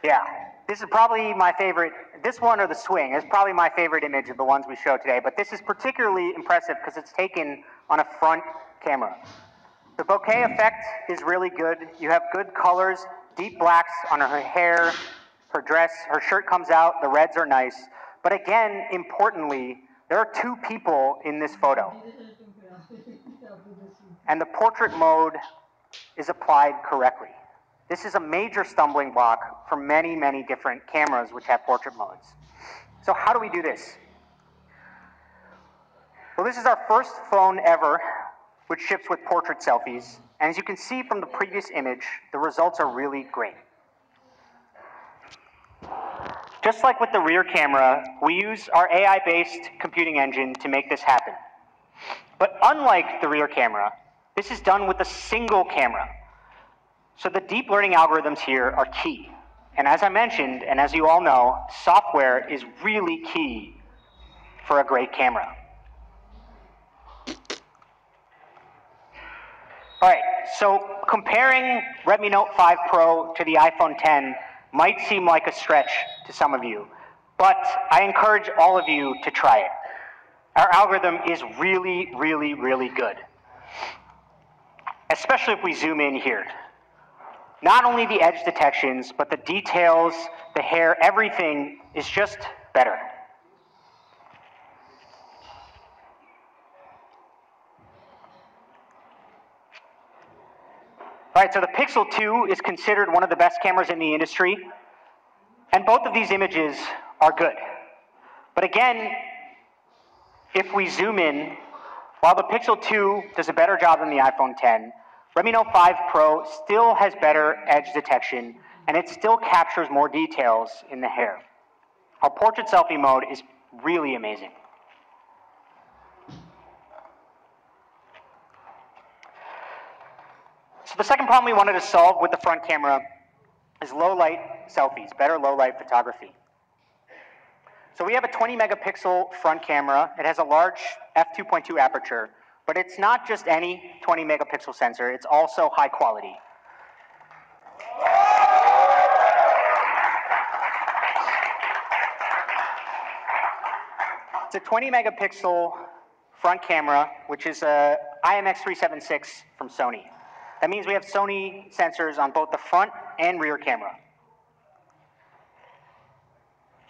Yeah, this is probably my favorite. This one or the swing is probably my favorite image of the ones we show today, but this is particularly impressive because it's taken on a front camera. The bokeh effect is really good. You have good colors, deep blacks on her hair, her dress, her shirt comes out, the reds are nice. But again, importantly, there are two people in this photo. And the portrait mode is applied correctly. This is a major stumbling block for many, many different cameras which have portrait modes. So how do we do this? Well, this is our first phone ever which ships with portrait selfies. And as you can see from the previous image, the results are really great. Just like with the rear camera, we use our AI-based computing engine to make this happen. But unlike the rear camera, this is done with a single camera. So the deep learning algorithms here are key. And as I mentioned, and as you all know, software is really key for a great camera. All right, so comparing Redmi Note 5 Pro to the iPhone X might seem like a stretch to some of you, but I encourage all of you to try it. Our algorithm is really, really, really good, especially if we zoom in here. Not only the edge detections, but the details, the hair, everything is just better. All right, so the Pixel 2 is considered one of the best cameras in the industry, and both of these images are good. But again, if we zoom in, while the Pixel 2 does a better job than the iPhone X, Redmi Note 5 Pro still has better edge detection, and it still captures more details in the hair. Our portrait selfie mode is really amazing. So the second problem we wanted to solve with the front camera is low light selfies, better low light photography. So we have a 20 megapixel front camera. It has a large f2.2 aperture, but it's not just any 20 megapixel sensor, it's also high quality. It's a 20 megapixel front camera, which is a IMX376 from Sony. That means we have Sony sensors on both the front and rear camera.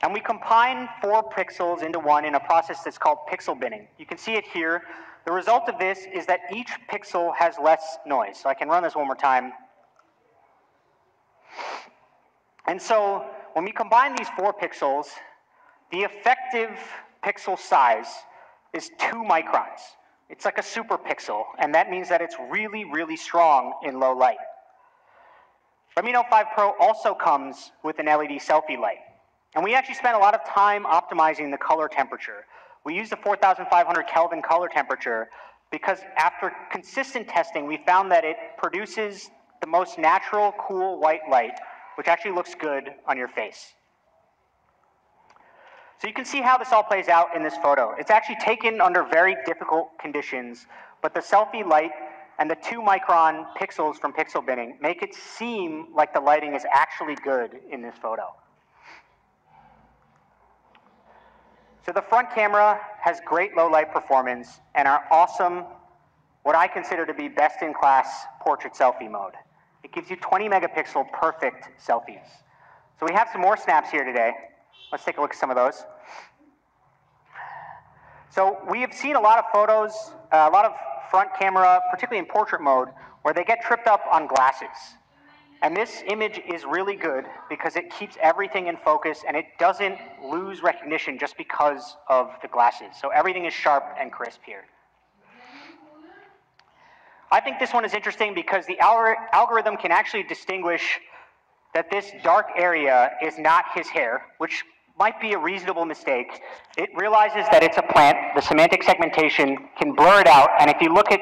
And we combine 4 pixels into one in a process that's called pixel binning. You can see it here. The result of this is that each pixel has less noise. So I can run this one more time. And so when we combine these 4 pixels, the effective pixel size is 2 microns. It's like a super pixel, and that means that it's really, really strong in low light. Redmi Note 5 Pro also comes with an LED selfie light. And we actually spent a lot of time optimizing the color temperature. We used the 4,500 Kelvin color temperature because after consistent testing, we found that it produces the most natural, cool white light, which actually looks good on your face. So you can see how this all plays out in this photo. It's actually taken under very difficult conditions, but the selfie light and the 2 micron pixels from pixel binning make it seem like the lighting is actually good in this photo. So the front camera has great low light performance and our awesome, what I consider to be best in class portrait selfie mode. It gives you 20 megapixel perfect selfies. So we have some more snaps here today. Let's take a look at some of those. So we have seen a lot of photos, a lot of front camera, particularly in portrait mode, where they get tripped up on glasses. And this image is really good because it keeps everything in focus and it doesn't lose recognition just because of the glasses. So everything is sharp and crisp here. I think this one is interesting because the algorithm can actually distinguish that this dark area is not his hair, which might be a reasonable mistake. It realizes that it's a plant. The semantic segmentation can blur it out, and if you look at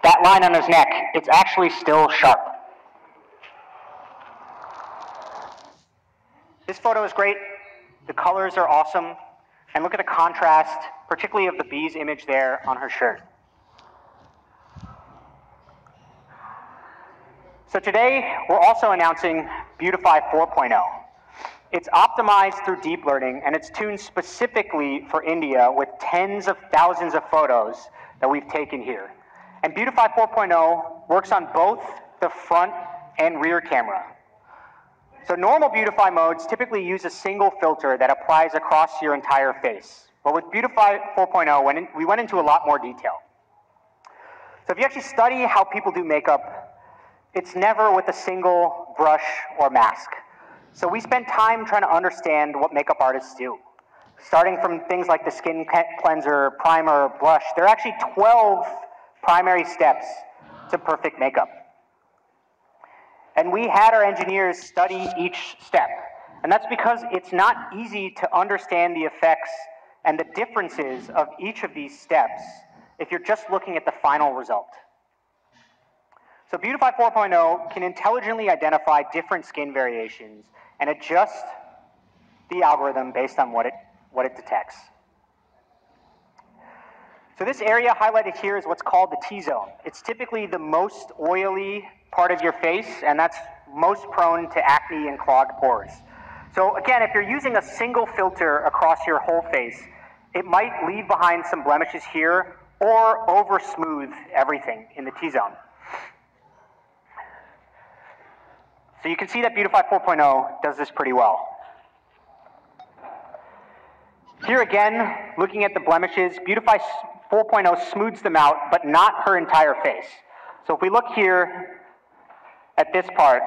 that line on his neck, it's actually still sharp. This photo is great. The colors are awesome. And look at the contrast, particularly of the bee's image there on her shirt. So today, we're also announcing Beautify 4.0. It's optimized through deep learning, and it's tuned specifically for India with tens of thousands of photos that we've taken here. And Beautify 4.0 works on both the front and rear camera. So normal Beautify modes typically use a single filter that applies across your entire face. But with Beautify 4.0, we went into a lot more detail. So if you actually study how people do makeup, it's never with a single brush or mask. So we spent time trying to understand what makeup artists do. Starting from things like the skin cleanser, primer, blush, there are actually 12 primary steps to perfect makeup. And we had our engineers study each step. And that's because it's not easy to understand the effects and the differences of each of these steps if you're just looking at the final result. So Beautify 4.0 can intelligently identify different skin variations and adjust the algorithm based on what it detects. So this area highlighted here is what's called the T-zone. It's typically the most oily part of your face, and that's most prone to acne and clogged pores. So again, if you're using a single filter across your whole face, it might leave behind some blemishes here or over smooth everything in the T-zone. So you can see that Beautify 4.0 does this pretty well. Here again, looking at the blemishes, Beautify 4.0 smooths them out, but not her entire face. So if we look here at this part,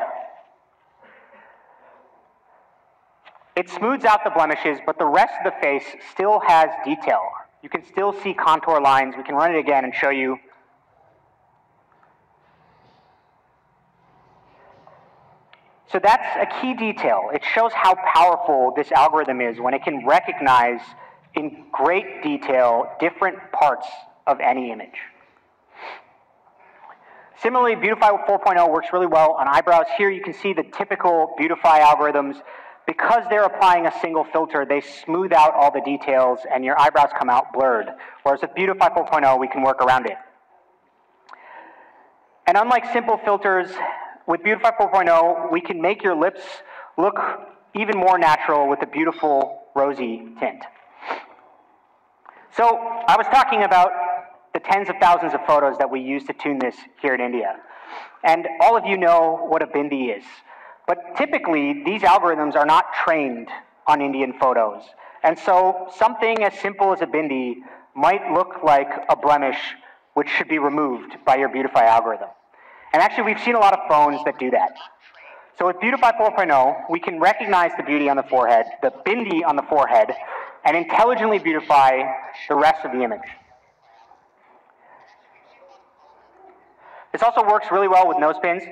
it smooths out the blemishes, but the rest of the face still has detail. You can still see contour lines. We can run it again and show you. So that's a key detail. It shows how powerful this algorithm is when it can recognize in great detail different parts of any image. Similarly, Beautify 4.0 works really well on eyebrows. Here you can see the typical Beautify algorithms. Because they're applying a single filter, they smooth out all the details and your eyebrows come out blurred. Whereas with Beautify 4.0, we can work around it. And unlike simple filters, with Beautify 4.0, we can make your lips look even more natural with a beautiful rosy tint. So I was talking about the tens of thousands of photos that we use to tune this here in India. And all of you know what a bindi is. But typically, these algorithms are not trained on Indian photos. And so something as simple as a bindi might look like a blemish which should be removed by your Beautify algorithm. And actually, we've seen a lot of phones that do that. So with Beautify 4.0, we can recognize the beauty on the forehead, the bindi on the forehead, and intelligently beautify the rest of the image. This also works really well with nose pins.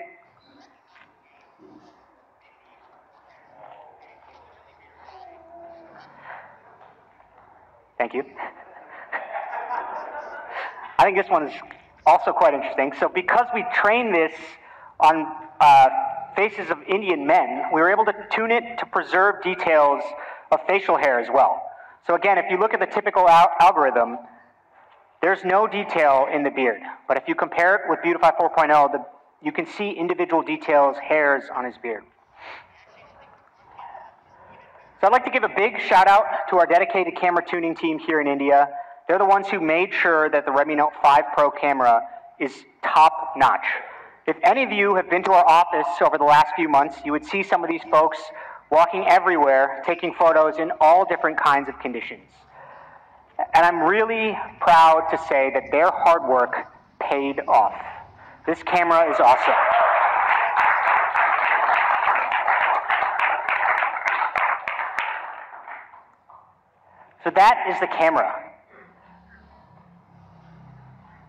Thank you. I think this one is also quite interesting. So because we trained this on faces of Indian men, we were able to tune it to preserve details of facial hair as well. So again, if you look at the typical algorithm, there's no detail in the beard. But if you compare it with Beautify 4.0, you can see individual details, hairs on his beard. So I'd like to give a big shout out to our dedicated camera tuning team here in India. They're the ones who made sure that the Redmi Note 5 Pro camera is top notch. If any of you have been to our office over the last few months, you would see some of these folks walking everywhere, taking photos in all different kinds of conditions. And I'm really proud to say that their hard work paid off. This camera is awesome. So that is the camera.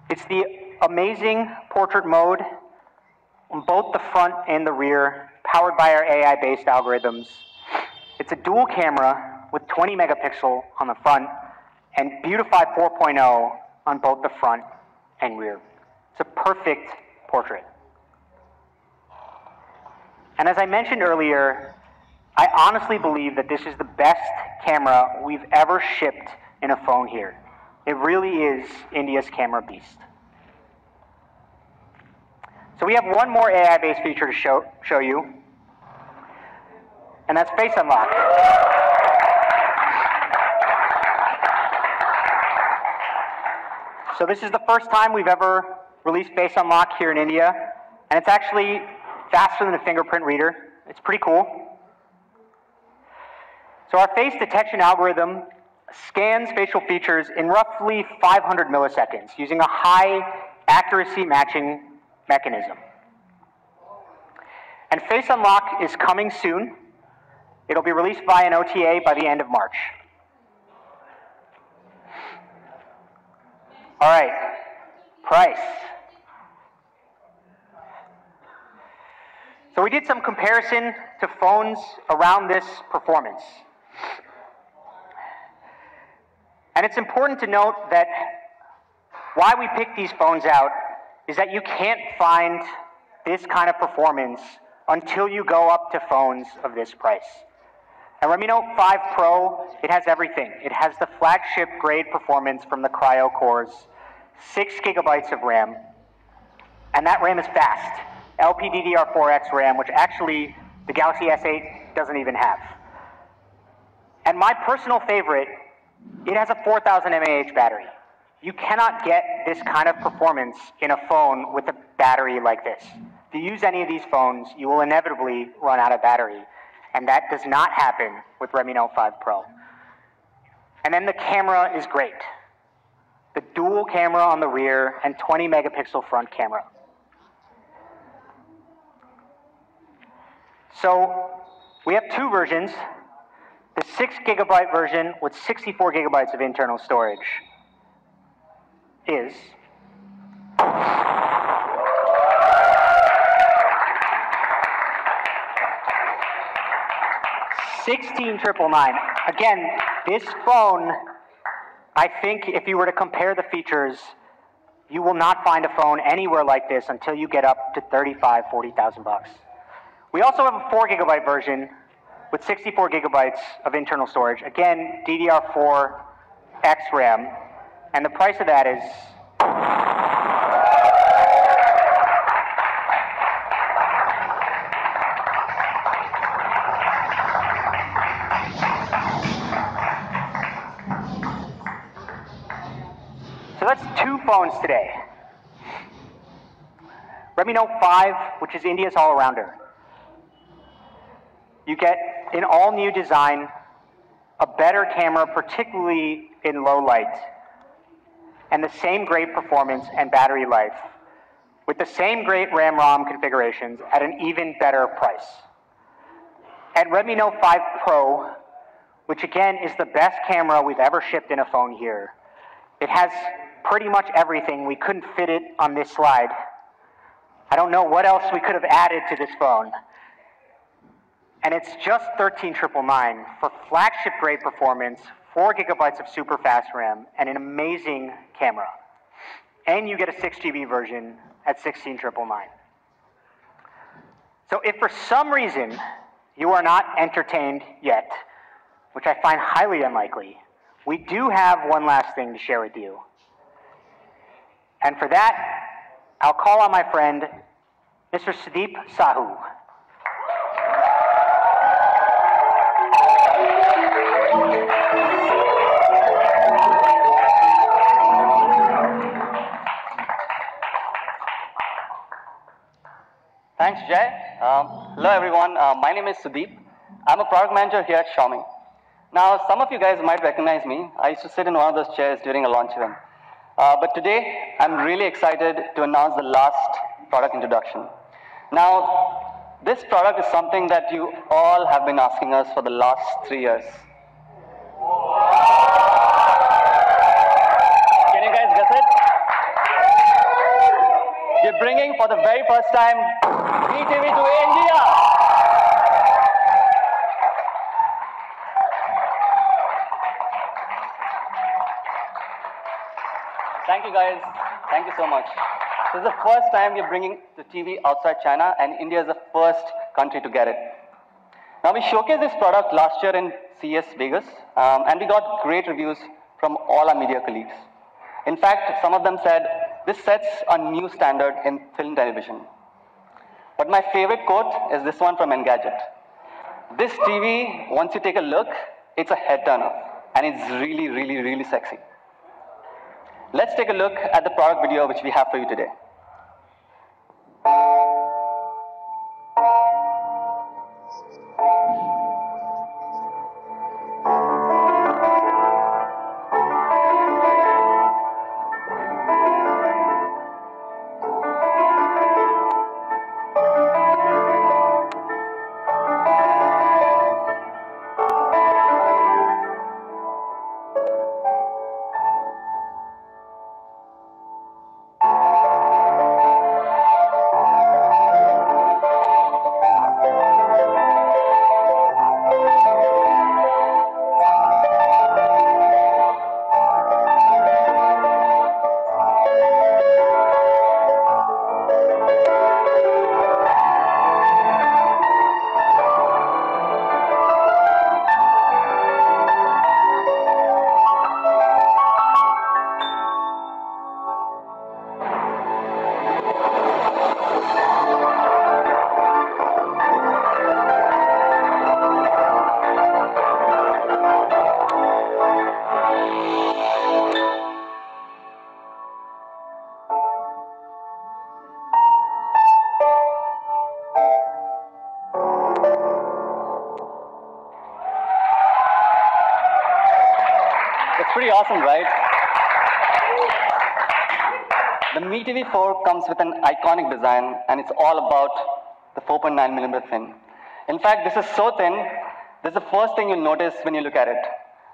It's the amazing portrait mode on both the front and the rear, powered by our AI-based algorithms. It's a dual camera with 20 megapixel on the front and Beautify 4.0 on both the front and rear. It's a perfect portrait. And as I mentioned earlier, I honestly believe that this is the best camera we've ever shipped in a phone here. It really is India's camera beast. So we have one more AI-based feature to show you. and that's face unlock. So this is the first time we've ever released face unlock here in India, and it's actually faster than a fingerprint reader. It's pretty cool. So our face detection algorithm scans facial features in roughly 500 milliseconds using a high accuracy matching mechanism. And face unlock is coming soon. It'll be released via an OTA by the end of March. All right, price. So we did some comparison to phones around this performance. And it's important to note that why we picked these phones out is that you can't find this kind of performance until you go up to phones of this price. And Redmi Note 5 Pro, it has everything. It has the flagship grade performance from the Cryo cores, 6 gigabytes of RAM, and that RAM is fast. LPDDR4X RAM, which actually the Galaxy S8 doesn't even have. And my personal favorite, it has a 4,000 mAh battery. You cannot get this kind of performance in a phone with a battery like this. If you use any of these phones, you will inevitably run out of battery. And that does not happen with Redmi Note 5 Pro. And then the camera is great. The dual camera on the rear and 20 megapixel front camera. So we have two versions. The 6 gigabyte version with 64 gigabytes of internal storage is $16,999. Again, this phone, I think if you were to compare the features, you will not find a phone anywhere like this until you get up to $35,000, $40,000. We also have a 4 gigabyte version with 64 gigabytes of internal storage. Again, DDR4X RAM, and the price of that is so that's two phones today. Redmi Note 5, which is India's all-arounder. You get an all-new design, a better camera, particularly in low light, and the same great performance and battery life, with the same great RAM-ROM configurations at an even better price. At Redmi Note 5 Pro, which again is the best camera we've ever shipped in a phone here, it has pretty much everything. We couldn't fit it on this slide. I don't know what else we could have added to this phone. And it's just $13,999 for flagship grade performance, 4 gigabytes of super fast RAM, and an amazing camera. And you get a 6 GB version at $16,999. So if for some reason you are not entertained yet, which I find highly unlikely, we do have one last thing to share with you. And for that, I'll call on my friend, Mr. Sudeep Sahu. Thanks, Jay. Hello, everyone. My name is Sudeep. I'm a product manager here at Xiaomi. Now, some of you guys might recognize me. I used to sit in one of those chairs during a launch event. But today, I'm really excited to announce the last product introduction. Now, this product is something that you all have been asking us for the last 3 years. Can you guys guess it? We're bringing for the very first time VTV to India. Thank you guys. Thank you so much. This is the first time we're bringing the TV outside China, and India is the first country to get it. Now, we showcased this product last year in CES Vegas, and we got great reviews from all our media colleagues. In fact, some of them said, this sets a new standard in film television. But my favorite quote is this one from Engadget. This TV, once you take a look, it's a head turner, and it's really, really, really sexy. Let's take a look at the product video which we have for you today. It's pretty awesome, right? The Mi TV 4 comes with an iconic design, and it's all about the 4.9mm thin. In fact, this is so thin, this is the first thing you'll notice when you look at it.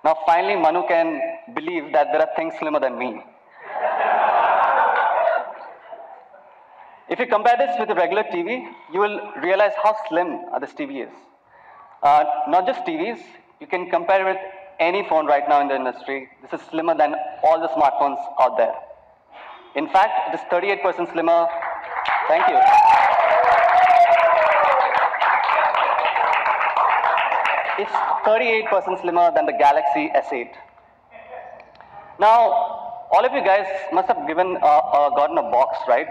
Now, finally, Manu can believe that there are things slimmer than me. If you compare this with a regular TV, you will realize how slim this TV is. Not just TVs, you can compare it with any phone right now in the industry. This is slimmer than all the smartphones out there. In fact, it is 38% slimmer. Thank you. It's 38% slimmer than the Galaxy S8. Now, all of you guys must have gotten a box, right?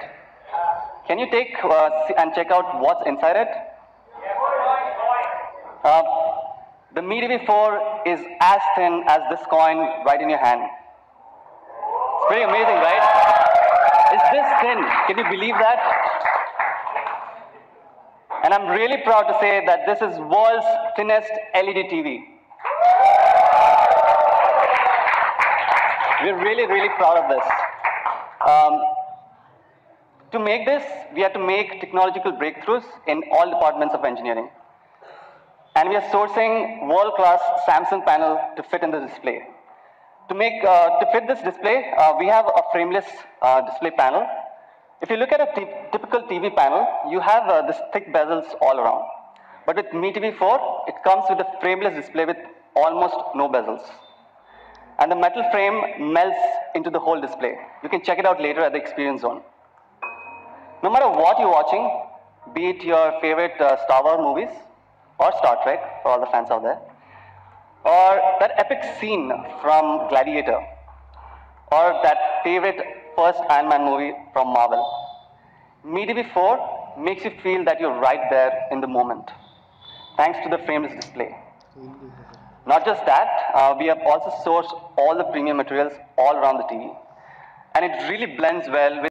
Can you take and check out what's inside it? The Mi TV 4 is as thin as this coin right in your hand. It's pretty amazing, right? It's this thin. Can you believe that? And I'm really proud to say that this is world's thinnest LED TV. We're really, really proud of this. To make this, we had to make technological breakthroughs in all departments of engineering. And we are sourcing world-class Samsung panel to fit in the display. To fit this display, we have a frameless display panel. If you look at a typical TV panel, you have this thick bezels all around. But with Mi TV 4, it comes with a frameless display with almost no bezels. And the metal frame melts into the whole display. You can check it out later at the experience zone. No matter what you're watching, be it your favorite Star Wars movies, or Star Trek, for all the fans out there, or that epic scene from Gladiator, or that favorite first Iron Man movie from Marvel, Mi TV 4 makes you feel that you're right there in the moment, thanks to the frameless display. Not just that, we have also sourced all the premium materials all around the TV, and it really blends well with